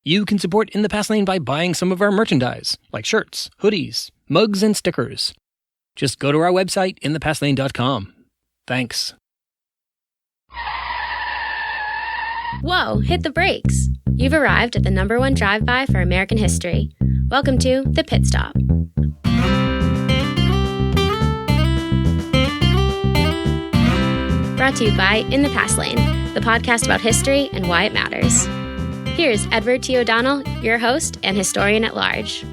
You can support In the Past Lane by buying some of our merchandise, like shirts, hoodies, mugs, and stickers. Just go to our website, inthepastlane.com. Thanks. Whoa, hit the brakes. You've arrived at the #1 drive-by for American history. Welcome to The Pit Stop. Brought to you by In the Past Lane, the podcast about history and why it matters. Here's Edward T. O'Donnell, your host and historian at large.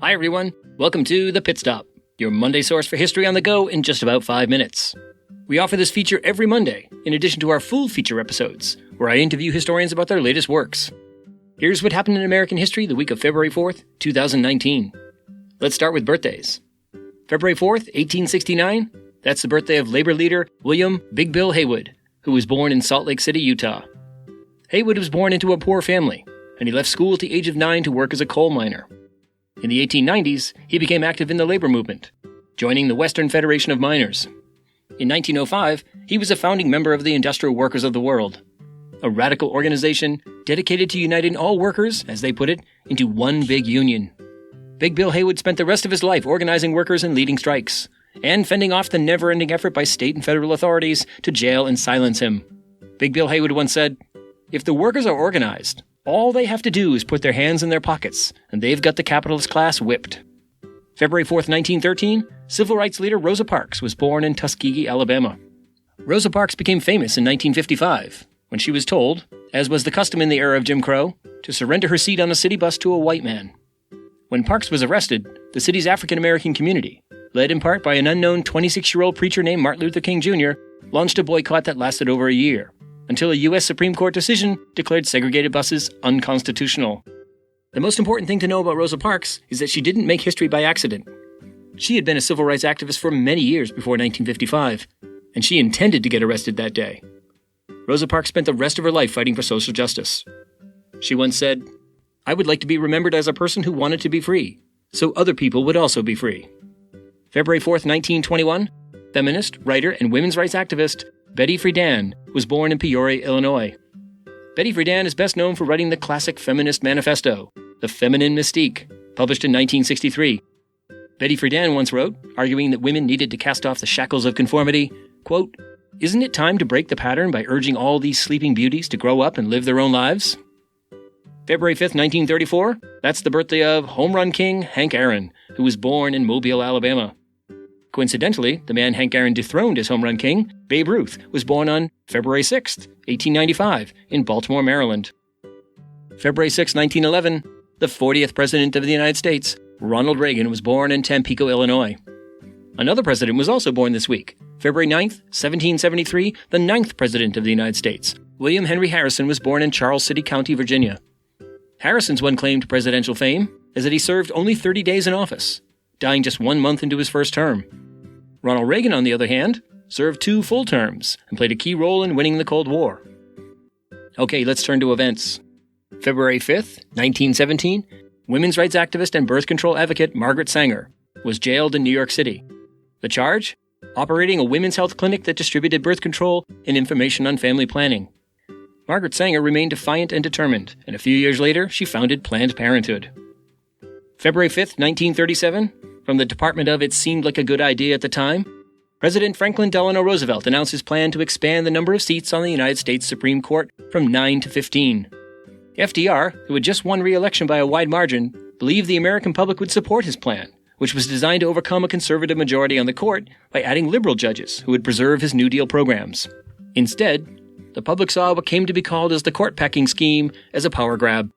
Hi everyone, welcome to The Pit Stop, your Monday source for history on the go in just about 5 minutes. We offer this feature every Monday, in addition to our full feature episodes, where I interview historians about their latest works. Here's what happened in American history the week of February 4th, 2019. Let's start with birthdays. February 4th, 1869, that's the birthday of labor leader William Big Bill Haywood, who was born in Salt Lake City, Utah. Haywood was born into a poor family, and he left school at the age of 9 to work as a coal miner. In the 1890s, he became active in the labor movement, joining the Western Federation of Miners. In 1905, he was a founding member of the Industrial Workers of the World, a radical organization dedicated to uniting all workers, as they put it, into one big union. Big Bill Haywood spent the rest of his life organizing workers and leading strikes, and fending off the never-ending effort by state and federal authorities to jail and silence him. Big Bill Haywood once said, "If the workers are organized, all they have to do is put their hands in their pockets, and they've got the capitalist class whipped." February 4th, 1913, civil rights leader Rosa Parks was born in Tuskegee, Alabama. Rosa Parks became famous in 1955, when she was told, as was the custom in the era of Jim Crow, to surrender her seat on a city bus to a white man. When Parks was arrested, the city's African-American community, led in part by an unknown 26-year-old preacher named Martin Luther King Jr., launched a boycott that lasted over a year, until a U.S. Supreme Court decision declared segregated buses unconstitutional. The most important thing to know about Rosa Parks is that she didn't make history by accident. She had been a civil rights activist for many years before 1955, and she intended to get arrested that day. Rosa Parks spent the rest of her life fighting for social justice. She once said, "I would like to be remembered as a person who wanted to be free, so other people would also be free." February 4th, 1921, feminist, writer, and women's rights activist Betty Friedan was born in Peoria, Illinois. Betty Friedan is best known for writing the classic feminist manifesto, The Feminine Mystique, published in 1963. Betty Friedan once wrote, arguing that women needed to cast off the shackles of conformity, quote, "Isn't it time to break the pattern by urging all these sleeping beauties to grow up and live their own lives?" February 5th, 1934, that's the birthday of home run king Hank Aaron, who was born in Mobile, Alabama. Coincidentally, the man Hank Aaron dethroned as home run king, Babe Ruth, was born on February 6th, 1895, in Baltimore, Maryland. February 6, 1911, the 40th President of the United States, Ronald Reagan, was born in Tampico, Illinois. Another president was also born this week. February 9th, 1773, the 9th President of the United States, William Henry Harrison, was born in Charles City County, Virginia. Harrison's one claim to presidential fame is that he served only 30 days in office, dying just 1 month into his first term. Ronald Reagan, on the other hand, served 2 full terms and played a key role in winning the Cold War. Okay, let's turn to events. February 5th, 1917, women's rights activist and birth control advocate Margaret Sanger was jailed in New York City. The charge? Operating a women's health clinic that distributed birth control and information on family planning. Margaret Sanger remained defiant and determined, and a few years later, she founded Planned Parenthood. February 5th, 1937, from the department of It Seemed Like a Good Idea at the Time, President Franklin Delano Roosevelt announced his plan to expand the number of seats on the United States Supreme Court from 9 to 15. FDR, who had just won re-election by a wide margin, believed the American public would support his plan, which was designed to overcome a conservative majority on the court by adding liberal judges who would preserve his New Deal programs. Instead, the public saw what came to be called as the court-packing scheme as a power grab.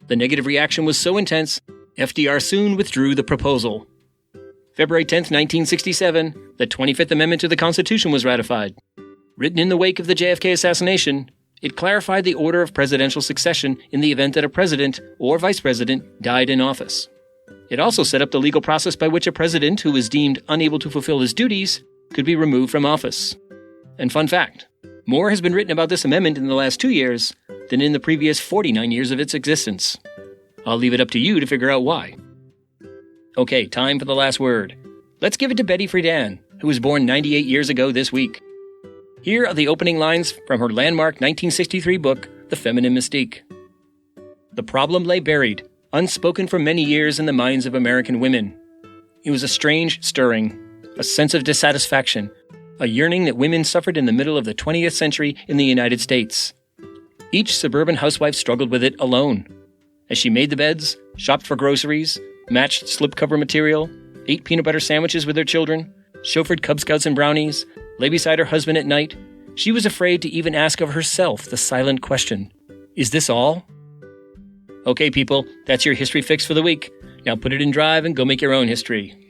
The negative reaction was so intense, FDR soon withdrew the proposal. February 10, 1967, the 25th Amendment to the Constitution was ratified. Written in the wake of the JFK assassination, it clarified the order of presidential succession in the event that a president or vice president died in office. It also set up the legal process by which a president who was deemed unable to fulfill his duties could be removed from office. And fun fact, more has been written about this amendment in the last 2 years than in the previous 49 years of its existence. I'll leave it up to you to figure out why. Okay, time for the last word. Let's give it to Betty Friedan, who was born 98 years ago this week. Here are the opening lines from her landmark 1963 book, The Feminine Mystique. The problem lay buried, unspoken for many years in the minds of American women. It was a strange stirring, a sense of dissatisfaction, a yearning that women suffered in the middle of the 20th century in the United States. Each suburban housewife struggled with it alone. As she made the beds, shopped for groceries, matched slipcover material, ate peanut butter sandwiches with her children, chauffeured Cub Scouts and brownies, lay beside her husband at night, she was afraid to even ask of herself the silent question, is this all? Okay, people, that's your history fix for the week. Now put it in drive and go make your own history.